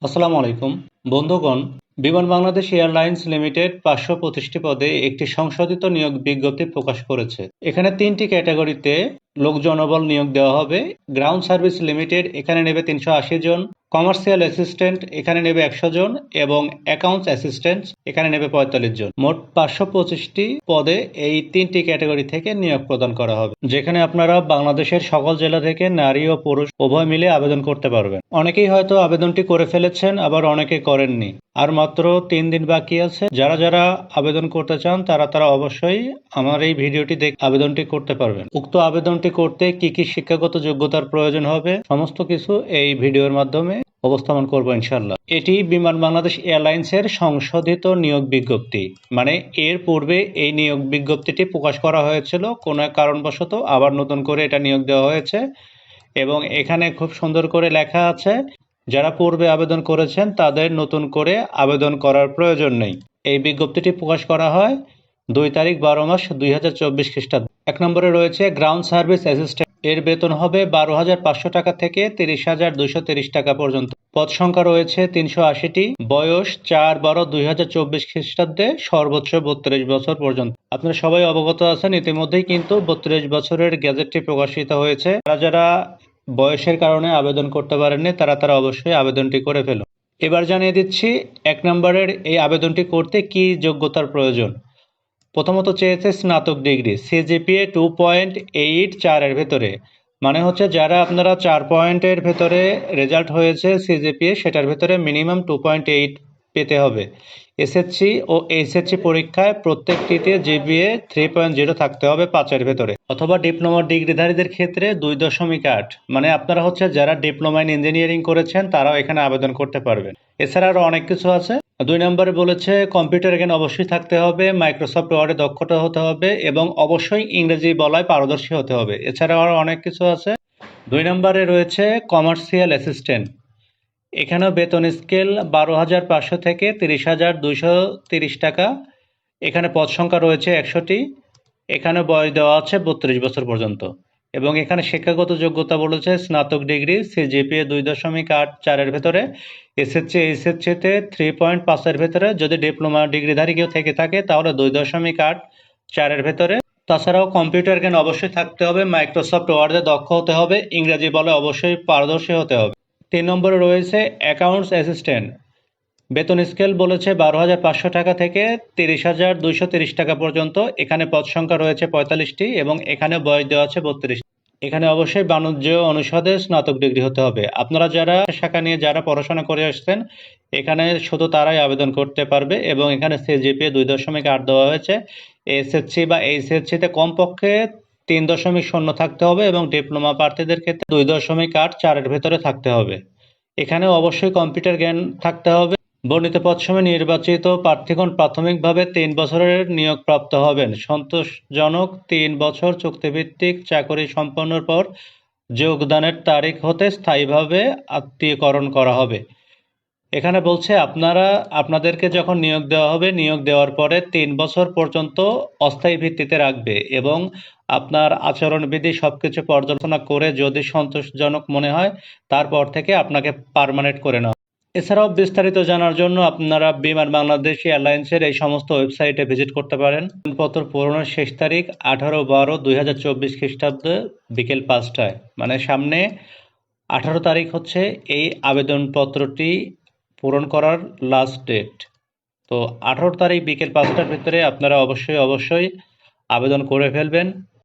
আসসালামু আলাইকুম বন্ধুগণ। বিমান বাংলাদেশ এয়ারলাইন্স লিমিটেড ৫২৫টি পদে একটি সংশোধিত নিয়োগ বিজ্ঞপ্তি প্রকাশ করেছে। এখানে ৩টি ক্যাটাগরিতে লোক জনবল নিয়োগ দেওয়া হবে। গ্রাউন্ড সার্ভিস লিমিটেড এখানে নেবে ৩৮০ জন, কমার্শিয়াল অ্যাসিস্ট্যান্ট এখানে নেবে ১০০ জন এবং অ্যাকাউন্টস অ্যাসিস্ট্যান্ট এখানে নেবে ৪৫ জন। মোট ৫২৫টি পদে এই ৩টি ক্যাটাগরি থেকে নিয়োগ প্রদান করা হবে, যেখানে আপনারা বাংলাদেশের সকল জেলা থেকে নারী ও পুরুষ উভয় মিলে আবেদন করতে পারবেন। অনেকেই হয়তো আবেদনটি করে ফেলেছেন, আবার অনেকে করেননি। আর মাত্র ৩ দিন বাকি আছে। যারা যারা আবেদন করতে চান তারা অবশ্যই আমার এই ভিডিওটি দেখে আবেদনটি করতে পারবেন। উক্ত আবেদনটি করতে কি কি শিক্ষাগত যোগ্যতার প্রয়োজন হবে সমস্ত কিছু এই ভিডিওর মাধ্যমে উপস্থাপন করব ইনশাল্লাহ। এটি বিমান বাংলাদেশ এয়ারলাইন্সের সংশোধিত নিয়োগ বিজ্ঞপ্তি, মানে এর পূর্বে এই নিয়োগ বিজ্ঞপ্তিটি প্রকাশ করা হয়েছিল, কোনো এক কারণবশত আবার নতুন করে এটা নিয়োগ দেওয়া হয়েছে এবং এখানে খুব সুন্দর করে লেখা আছে যারা পূর্বে আবেদন করেছেন তাদের নতুন করে আবেদন করার প্রয়োজন নেই। এই বিজ্ঞপ্তিটি প্রকাশ করা হয় ২ তারিখ ১২ মাস ২০২৪ খ্রিস্টাব্দ। ১ নম্বরে রয়েছে গ্রাউন্ড সার্ভিস অ্যাসিস্ট্যান্ট। এর বেতন হবে ১২,৫০০ টাকা থেকে ৩০,২৩০ টাকা পর্যন্ত। পদ সংখ্যা রয়েছে ৩৮০টি। বয়স ৪/১২/২০২৪ খ্রিস্টাব্দে সর্বোচ্চ ৩২ বছর পর্যন্ত। আপনারা সবাই অবগত আছেন, ইতিমধ্যেই কিন্তু ৩২ বছরের গ্যাজেটটি প্রকাশিত হয়েছে। যারা বয়সের কারণে আবেদন করতে পারেননি তারা অবশ্যই আবেদনটি করে ফেলুন। এবার জানিয়ে দিচ্ছি ১ নম্বরের এই আবেদনটি করতে কি যোগ্যতার প্রয়োজন। প্রথমত চেয়েছে স্নাতক ডিগ্রি, সিজিপিএ 2.8 এর ভেতরে, মানে হচ্ছে যারা আপনারা 4 পয়েন্টের ভেতরে রেজাল্ট হয়েছে সিজিপিএ সেটার ভেতরে মিনিমাম 2.8 পেতে হবে। এসএসসি ও এইচএসসি পরীক্ষায় প্রত্যেকটিতে জিপিএ 3.0 থাকতে হবে 5 এর ভেতরে, অথবা ডিপ্লোমা ডিগ্রিধারীদের ক্ষেত্রে 2.8, মানে আপনারা হচ্ছে যারা ডিপ্লোমা ইন ইঞ্জিনিয়ারিং করেছেন তারাও এখানে আবেদন করতে পারবেন। এছাড়া আরও অনেক কিছু আছে। ২ নম্বরে বলেছে কম্পিউটার জ্ঞান অবশ্যই থাকতে হবে, মাইক্রোসফট ওয়ার্ডে দক্ষতা হতে হবে এবং অবশ্যই ইংরেজি বলায় পারদর্শী হতে হবে। এছাড়াও আরও অনেক কিছু আছে। ২ নম্বরে রয়েছে কমার্শিয়াল অ্যাসিস্ট্যান্ট। এখানেও বেতন স্কেল ১২,৫০০ থেকে ৩০,২৩০ টাকা। এখানে পদ সংখ্যা রয়েছে ১০০টি। এখানে বয়স দেওয়া আছে ৩২ বছর পর্যন্ত এবং এখানে শিক্ষাগত যোগ্যতা বলেছে স্নাতক ডিগ্রি, সিজিপিএ 2.8 এর ভেতরে, এসএসসি এইচএসসিতে 3.5 এর ভেতরে, যদি ডিপ্লোমা ডিগ্রিধারী কেউ থেকে থাকে তাহলে 2.8 এর ভেতরে। তাছাড়াও কম্পিউটার জ্ঞান অবশ্যই থাকতে হবে, মাইক্রোসফট ওয়ার্ডে দক্ষ হতে হবে, ইংরেজি বলে অবশ্যই পারদর্শী হতে হবে। ৩ নম্বরে রয়েছে অ্যাকাউন্টস অ্যাসিস্ট্যান্ট। বেতন স্কেল বলেছে ১২,৫০০ টাকা থেকে ৩০,২৩০ টাকা পর্যন্ত। এখানে পদ সংখ্যা রয়েছে ৪৫টি এবং এখানে বয়স দেওয়া আছে ৩২। এখানে অবশ্যই বাণিজ্য অনুষদে স্নাতক ডিগ্রি হতে হবে। আপনারা যারা শাখা নিয়ে যারা পড়াশোনা করে আসছেন এখানে শুধু তারাই আবেদন করতে পারবে এবং এখানে সিজিপিএ 2.8 দেওয়া হয়েছে। এসএসসি বা এইচএসসিতে কমপক্ষে 3.0 থাকতে হবে এবং ডিপ্লোমা প্রার্থীদের ক্ষেত্রে 2.8 এর ভেতরে থাকতে হবে। এখানে অবশ্যই কম্পিউটার জ্ঞান থাকতে হবে। বর্ণিত পদসমূহে নির্বাচিত প্রার্থীগণ প্রাথমিকভাবে ৩ বছরের নিয়োগপ্রাপ্ত হবেন। সন্তোষজনক ৩ বছর চুক্তিভিত্তিক চাকরি সম্পন্নের পর যোগদানের তারিখ হতে স্থায়ীভাবে আত্মীয়করণ করা হবে। এখানে বলছে আপনাদেরকে যখন নিয়োগ দেওয়া হবে, নিয়োগ দেওয়ার পরে ৩ বছর পর্যন্ত অস্থায়ী ভিত্তিতে রাখবে এবং আপনার আচরণবিধি সবকিছু পর্যালোচনা করে যদি সন্তোষজনক মনে হয় তারপর থেকে আপনাকে পার্মানেন্ট করে নেওয়া। এছাড়াও বিস্তারিত জানার জন্য আপনারা বিমান বাংলাদেশ এয়ারলাইন্সের এই সমস্ত ওয়েবসাইটে ভিজিট করতে পারেন। আবেদনপত্র পূরণের শেষ তারিখ ১৮/১২/২০২৪ খ্রিস্টাব্দে বিকেল ৫টায়, মানে সামনে ১৮ তারিখ হচ্ছে এই আবেদনপত্রটি পূরণ করার লাস্ট ডেট। তো ১৮ তারিখ বিকেল ৫টার ভিতরে আপনারা অবশ্যই আবেদন করে ফেলবেন।